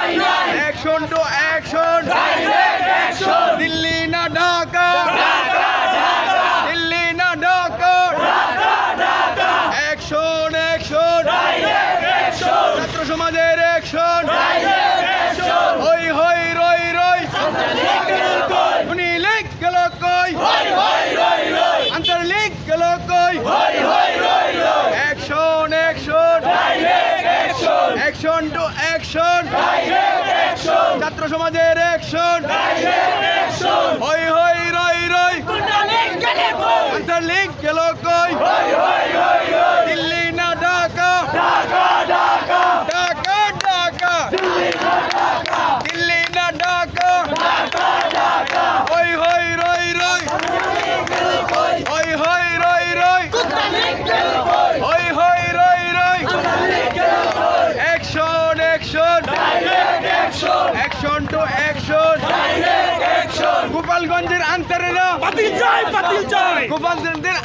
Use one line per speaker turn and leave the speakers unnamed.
action to action, Delhi না ঢাকা, দিল্লি না Dhaka, action action, ছাত্র সমাজের অ্যাকশন, হই হই রই রই, উনি লিখ গেল কই, আন্তর্লিক গেল কই, action action, action to action, ছাত্র সমাজের অ্যাকশন, হই হই রই রই, আন্তর্লিক গেল কই, দিল্লি না ঢাকা, ঢাকা ঢাকা, দিল্লি না ঢাকা, হই হই রই রই, হই হই রই রই, হই হই রই রই, action action, action to action, গোপালগঞ্জের আন্তরেরা
পাতিল জয়,
গোপালগঞ্জের